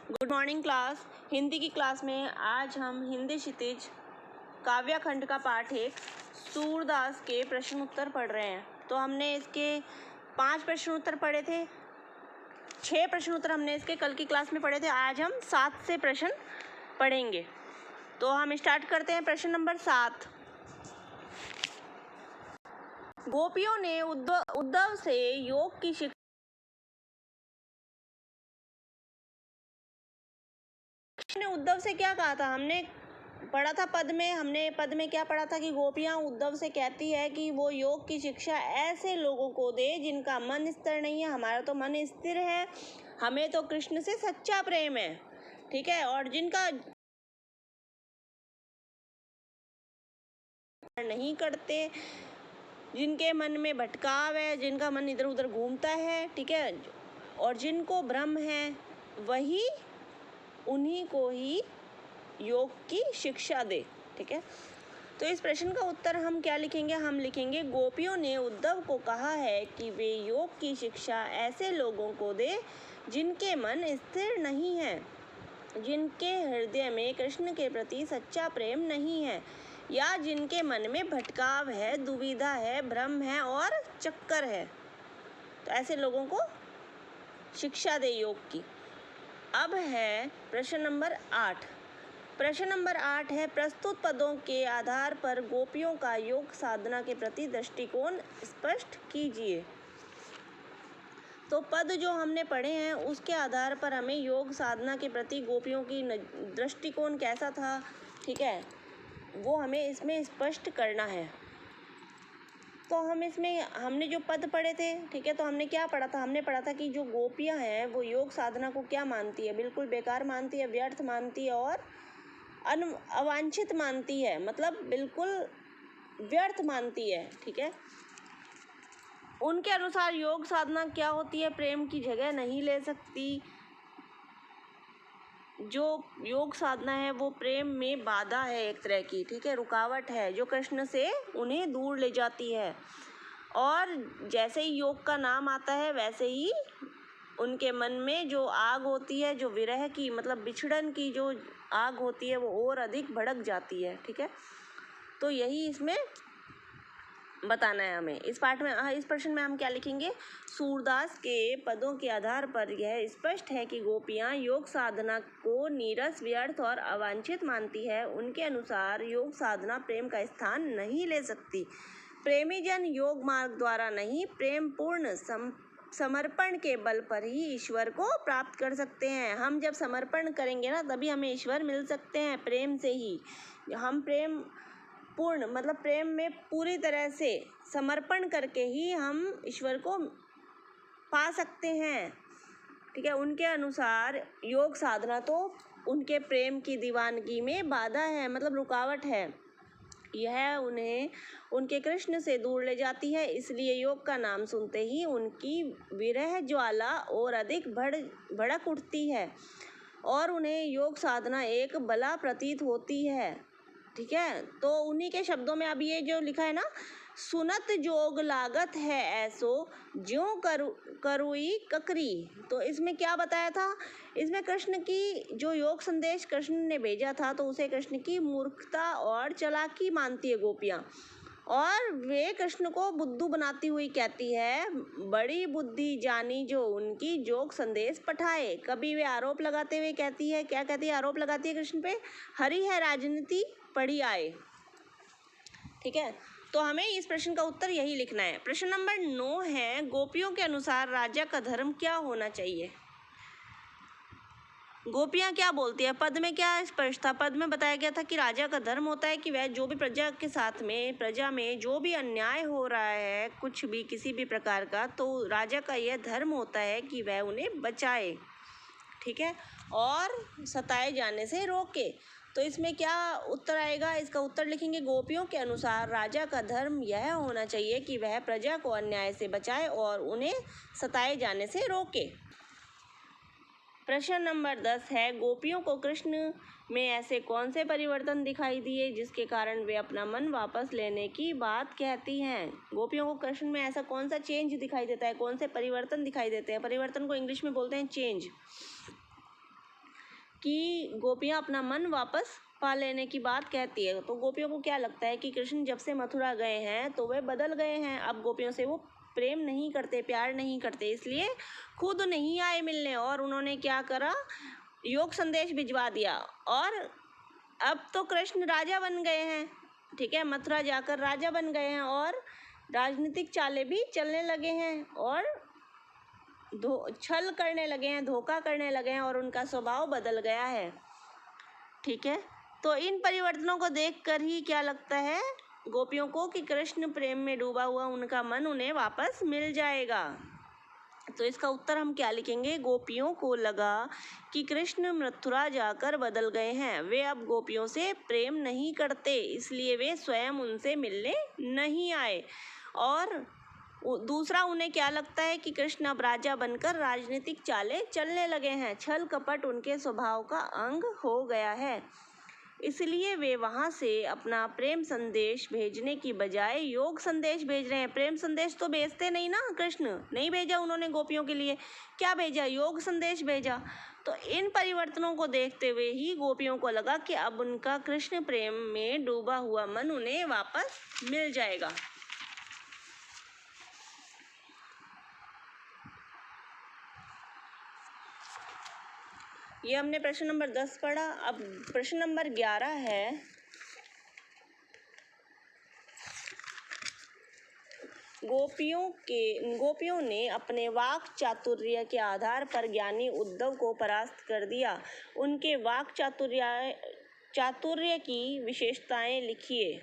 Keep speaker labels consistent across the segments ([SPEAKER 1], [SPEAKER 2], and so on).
[SPEAKER 1] Good morning class. Hindi की class में आज हम हिंदी क्षितिज काव्य खंड का पाठ 1 सूरदास के प्रश्न उत्तर पढ़ रहे हैं। तो हमने इसके 5 प्रश्न उत्तर पढ़े थे, 6 प्रश्न उत्तर हमने इसके कल की क्लास में पढ़े थे। आज हम 7 से प्रश्न पढ़ेंगे। तो हम स्टार्ट करते हैं। प्रश्न नंबर 7। गोपियों ने उद्धव से योग की शिक्षा ने उद्धव से क्या कहा था? हमने पढ़ा था पद में क्या पढ़ा था कि गोपियां उद्धव से कहती है कि वो योग की शिक्षा ऐसे लोगों को दे जिनका मन स्थिर नहीं है। हमारा तो मन स्थिर है, हमें तो कृष्ण से सच्चा प्रेम है, ठीक है, और जिनका नहीं करते, जिनके मन में भटकाव है, जिनका मन इधर उधर घूमता है, ठीक है, और जिनको भ्रम है, वही उन्हीं को ही योग की शिक्षा दे, ठीक है। तो इस प्रश्न का उत्तर हम क्या लिखेंगे? हम लिखेंगे गोपियों ने उद्धव को कहा है कि वे योग की शिक्षा ऐसे लोगों को दे जिनके मन स्थिर नहीं है, जिनके हृदय में कृष्ण के प्रति सच्चा प्रेम नहीं है, या जिनके मन में भटकाव है, दुविधा है, भ्रम है और चक्कर है। तो ऐसे लोगों को शिक्षा दे योग की। अब है प्रश्न नंबर 8। प्रश्न नंबर 8 है, प्रस्तुत पदों के आधार पर गोपियों का योग साधना के प्रति दृष्टिकोण स्पष्ट कीजिए। तो पद जो हमने पढ़े हैं उसके आधार पर हमें योग साधना के प्रति गोपियों की दृष्टिकोण कैसा था, ठीक है, वो हमें इसमें स्पष्ट करना है। तो हमने जो पद पढ़े थे, ठीक है, तो हमने क्या पढ़ा था? हमने पढ़ा था कि जो गोपियां हैं वो योग साधना को क्या मानती है? बिल्कुल बेकार मानती है, व्यर्थ मानती है और अवांछित मानती है, मतलब बिल्कुल व्यर्थ मानती है, ठीक है। उनके अनुसार योग साधना क्या होती है? प्रेम की जगह नहीं ले सकती। जो योग साधना है वो प्रेम में बाधा है, एक तरह की, ठीक है, रुकावट है, जो कृष्ण से उन्हें दूर ले जाती है। और जैसे ही योग का नाम आता है वैसे ही उनके मन में जो आग होती है, जो विरह की मतलब बिछड़न की जो आग होती है, वो और अधिक भड़क जाती है, ठीक है। तो यही इसमें बताना है हमें इस पाठ में। इस प्रश्न में हम क्या लिखेंगे? सूरदास के पदों के आधार पर यह स्पष्ट है कि गोपियां योग साधना को नीरस, व्यर्थ और अवांछित मानती है। उनके अनुसार योग साधना प्रेम का स्थान नहीं ले सकती। प्रेमी जन योग मार्ग द्वारा नहीं, प्रेम पूर्ण समर्पण के बल पर ही ईश्वर को प्राप्त कर सकते हैं। हम जब समर्पण करेंगे ना, तभी हमें ईश्वर मिल सकते हैं, प्रेम से ही। हम प्रेम पूर्ण मतलब प्रेम में पूरी तरह से समर्पण करके ही हम ईश्वर को पा सकते हैं, ठीक है। उनके अनुसार योग साधना तो उनके प्रेम की दीवानगी में बाधा है, मतलब रुकावट है। यह उन्हें उनके कृष्ण से दूर ले जाती है, इसलिए योग का नाम सुनते ही उनकी विरह ज्वाला और अधिक भड़क उठती है और उन्हें योग साधना एक बला प्रतीत होती है, ठीक है। तो उन्हीं के शब्दों में अब ये जो लिखा है ना, सुनत जोग लागत है ऐसो ज्यों करुई ककरी। तो इसमें क्या बताया था? इसमें कृष्ण की जो योग संदेश कृष्ण ने भेजा था, तो उसे कृष्ण की मूर्खता और चालाकी मानती है गोपियां, और वे कृष्ण को बुद्धू बनाती हुई कहती है, बड़ी बुद्धि जानी जो उनकी जोग संदेश पठाए। कभी वे आरोप लगाते हुए कहती है, क्या कहती है? आरोप लगाती है कृष्ण पे, हरि है राजनीति पढ़ी आए, ठीक है। तो हमें इस प्रश्न का उत्तर यही लिखना है। प्रश्न नंबर 9 है, गोपियों के अनुसार राजा का धर्म क्या होना चाहिए? गोपियां क्या बोलती है? पद में क्या स्पष्ट था? पद में बताया गया था कि राजा का धर्म होता है कि वह जो भी प्रजा के साथ में, प्रजा में जो भी अन्याय हो रहा है, कुछ भी किसी भी प्रकार का, तो राजा का यह धर्म होता है कि वह उन्हें बचाए, ठीक है, और सताए जाने से रोके। तो इसमें क्या उत्तर आएगा? इसका उत्तर लिखेंगे, गोपियों के अनुसार राजा का धर्म यह होना चाहिए कि वह प्रजा को अन्याय से बचाए और उन्हें सताए जाने से रोके। प्रश्न नंबर 10 है, गोपियों को कृष्ण में ऐसे कौन से परिवर्तन दिखाई दिए जिसके कारण वे अपना मन वापस लेने की बात कहती हैं? गोपियों को कृष्ण में ऐसा कौन सा चेंज दिखाई देता है, कौन से परिवर्तन दिखाई देते हैं? परिवर्तन को इंग्लिश में बोलते हैं चेंज। कि गोपियाँ अपना मन वापस पा लेने की बात कहती है। तो गोपियों को क्या लगता है कि कृष्ण जब से मथुरा गए हैं तो वे बदल गए हैं, अब गोपियों से वो प्रेम नहीं करते, प्यार नहीं करते, इसलिए खुद नहीं आए मिलने और उन्होंने क्या करा, योग संदेश भिजवा दिया। और अब तो कृष्ण राजा बन गए हैं, ठीक है, मथुरा जाकर राजा बन गए हैं और राजनीतिक चालें भी चलने लगे हैं और छल करने लगे हैं, धोखा करने लगे हैं और उनका स्वभाव बदल गया है, ठीक है। तो इन परिवर्तनों को देखकर ही क्या लगता है गोपियों को कि कृष्ण प्रेम में डूबा हुआ उनका मन उन्हें वापस मिल जाएगा। तो इसका उत्तर हम क्या लिखेंगे, गोपियों को लगा कि कृष्ण मथुरा जाकर बदल गए हैं, वे अब गोपियों से प्रेम नहीं करते, इसलिए वे स्वयं उनसे मिलने नहीं आए। और दूसरा, उन्हें क्या लगता है कि कृष्ण अब राजा बनकर राजनीतिक चालें चलने लगे हैं, छल कपट उनके स्वभाव का अंग हो गया है, इसलिए वे वहां से अपना प्रेम संदेश भेजने की बजाय योग संदेश भेज रहे हैं। प्रेम संदेश तो भेजते नहीं ना, कृष्ण नहीं भेजा उन्होंने गोपियों के लिए, क्या भेजा, योग संदेश भेजा। तो इन परिवर्तनों को देखते हुए ही गोपियों को लगा कि अब उनका कृष्ण प्रेम में डूबा हुआ मन उन्हें वापस मिल जाएगा। ये हमने प्रश्न नंबर 10 पढ़ा। अब प्रश्न नंबर 11 है, गोपियों ने अपने वाक चातुर्य के आधार पर ज्ञानी उद्धव को परास्त कर दिया। उनके वाक चातुर्य की विशेषताएं लिखिए।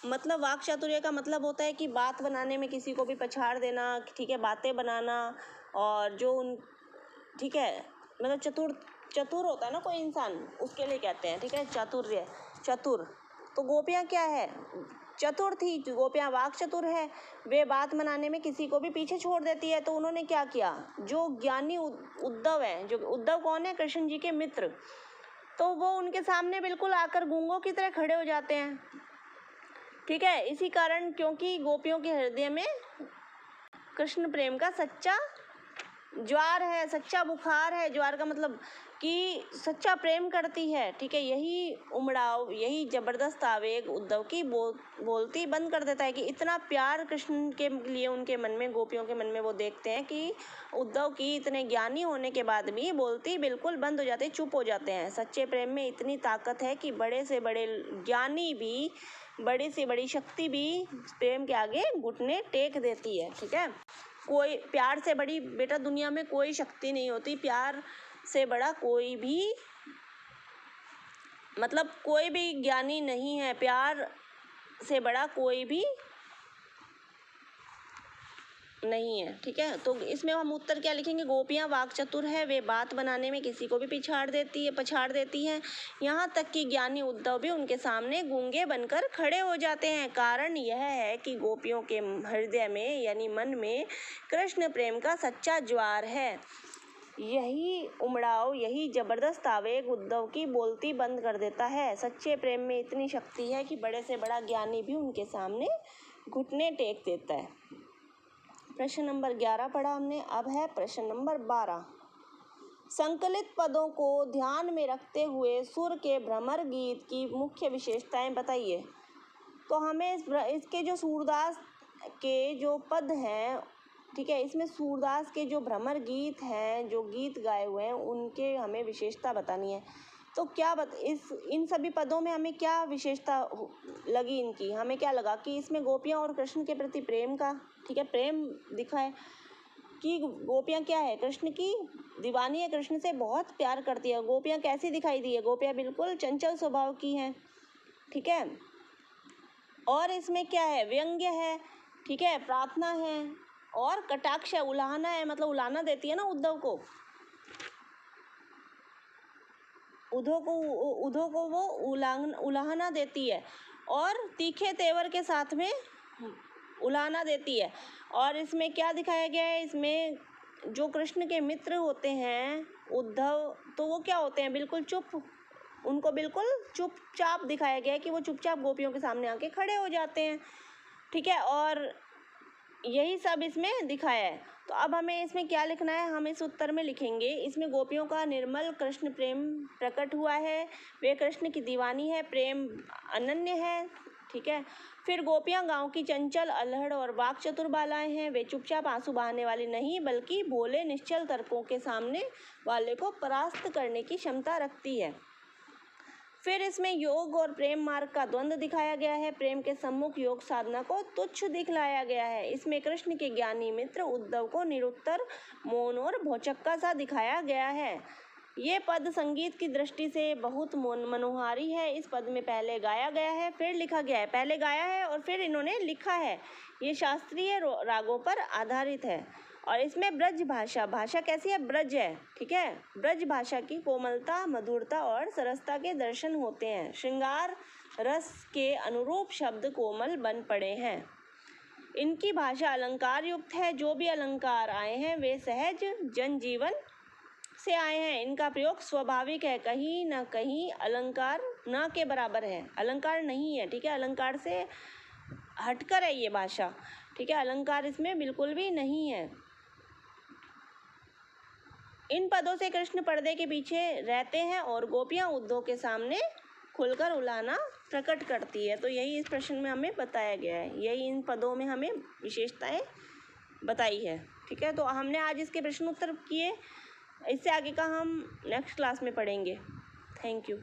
[SPEAKER 1] मतलब वाक चातुर्य का मतलब होता है कि बात बनाने में किसी को भी पछाड़ देना, ठीक है, बातें बनाना, और जो ठीक है, मतलब चतुर होता है ना कोई इंसान, उसके लिए कहते हैं, ठीक है, चातुर्य, चतुर। तो गोपियाँ क्या है, चतुर थी, गोपियाँ वाक चतुर है, वे बात बनाने में किसी को भी पीछे छोड़ देती है। तो उन्होंने क्या किया, जो ज्ञानी उद्धव है, जो उद्धव कौन है, कृष्ण जी के मित्र, तो वो उनके सामने बिल्कुल आकर गूंगों की तरह खड़े हो जाते हैं, ठीक है। इसी कारण, क्योंकि गोपियों के हृदय में कृष्ण प्रेम का सच्चा ज्वार है, सच्चा बुखार है, ज्वार का मतलब कि सच्चा प्रेम करती है, ठीक है। यही उमड़ाव, यही जबरदस्त आवेग उद्धव की बोलती बंद कर देता है कि इतना प्यार कृष्ण के लिए उनके मन में, गोपियों के मन में वो देखते हैं कि उद्धव की इतने ज्ञानी होने के बाद भी बोलती बिल्कुल बंद हो जाती, चुप हो जाते हैं। सच्चे प्रेम में इतनी ताकत है कि बड़े से बड़े ज्ञानी भी, बड़ी से बड़ी शक्ति भी प्रेम के आगे घुटने टेक देती है, ठीक है। कोई प्यार से बड़ी बेटा दुनिया में कोई शक्ति नहीं होती, प्यार से बड़ा कोई भी, मतलब कोई भी ज्ञानी नहीं है, प्यार से बड़ा कोई भी नहीं है, ठीक है। तो इसमें हम उत्तर क्या लिखेंगे, गोपियाँ वाक चतुर है, वे बात बनाने में किसी को भी पछाड़ देती हैं, यहाँ तक कि ज्ञानी उद्धव भी उनके सामने गूंगे बनकर खड़े हो जाते हैं। कारण यह है कि गोपियों के हृदय में यानी मन में कृष्ण प्रेम का सच्चा ज्वार है। यही उमड़ाव, यही जबरदस्त आवेग उद्धव की बोलती बंद कर देता है। सच्चे प्रेम में इतनी शक्ति है कि बड़े से बड़ा ज्ञानी भी उनके सामने घुटने टेक देता है। प्रश्न नंबर 11 पढ़ा हमने। अब है प्रश्न नंबर 12। संकलित पदों को ध्यान में रखते हुए सुर के भ्रमर गीत की मुख्य विशेषताएं बताइए। तो हमें इसके जो सूरदास के जो पद हैं, ठीक है, इसमें सूरदास के जो भ्रमर गीत हैं, जो गीत गाए हुए हैं, उनके हमें विशेषता बतानी है। तो क्या इन सभी पदों में हमें क्या विशेषता लगी इनकी, हमें क्या लगा कि इसमें गोपियाँ और कृष्ण के प्रति प्रेम का, ठीक है, प्रेम दिखा है कि गोपियाँ क्या है, कृष्ण की दीवानी है, कृष्ण से बहुत प्यार करती है। गोपियाँ कैसी दिखाई दी है, गोपियाँ बिल्कुल चंचल स्वभाव की हैं, ठीक है। और इसमें क्या है, व्यंग्य है, ठीक है, प्रार्थना है और कटाक्ष है, उलाहना है, मतलब उलाहना देती है ना उद्धव को वो उलाहना देती है और तीखे तेवर के साथ में उलाहना देती है। और इसमें क्या दिखाया गया है, इसमें जो कृष्ण के मित्र होते हैं उद्धव, तो वो क्या होते हैं, बिल्कुल चुप, उनको बिल्कुल चुपचाप दिखाया गया है कि वो चुपचाप गोपियों के सामने आके खड़े हो जाते हैं, ठीक है। और यही सब इसमें दिखाया है। तो अब हमें इसमें क्या लिखना है, हम इस उत्तर में लिखेंगे, इसमें गोपियों का निर्मल कृष्ण प्रेम प्रकट हुआ है, वे कृष्ण की दीवानी है, प्रेम अनन्य है, ठीक है। फिर गोपियां गांव की चंचल, अल्हड़ और वाक्चतुर बालाएं हैं, वे चुपचाप आंसू बहाने वाली नहीं बल्कि भोले निश्चल तर्कों के सामने वाले को परास्त करने की क्षमता रखती है। फिर इसमें योग और प्रेम मार्ग का द्वंद्व दिखाया गया है, प्रेम के सम्मुख योग साधना को तुच्छ दिखलाया गया है। इसमें कृष्ण के ज्ञानी मित्र उद्धव को निरुत्तर, मौन और भौचक्का सा दिखाया गया है। ये पद संगीत की दृष्टि से बहुत मनोहारी है। इस पद में पहले गाया गया है फिर लिखा गया है, पहले गाया है और फिर इन्होंने लिखा है। ये शास्त्रीय रागों पर आधारित है और इसमें ब्रज भाषा, भाषा कैसी है, ब्रज है, ठीक है। ब्रज भाषा की कोमलता, मधुरता और सरसता के दर्शन होते हैं। श्रृंगार रस के अनुरूप शब्द कोमल बन पड़े हैं। इनकी भाषा अलंकार युक्त है। जो भी अलंकार आए हैं वे सहज जनजीवन से आए हैं। इनका प्रयोग स्वाभाविक है, कहीं ना कहीं अलंकार ना के बराबर है, अलंकार नहीं है, ठीक है। अलंकार से हटकर है ये भाषा, ठीक है। अलंकार इसमें बिल्कुल भी नहीं है। इन पदों से कृष्ण पर्दे के पीछे रहते हैं और गोपियां उद्धव के सामने खुलकर उलाहना प्रकट करती है। तो यही इस प्रश्न में हमें बताया गया है, यही इन पदों में हमें विशेषताएं बताई है, ठीक है। तो हमने आज इसके प्रश्न उत्तर किए, इससे आगे का हम नेक्स्ट क्लास में पढ़ेंगे। Thank you.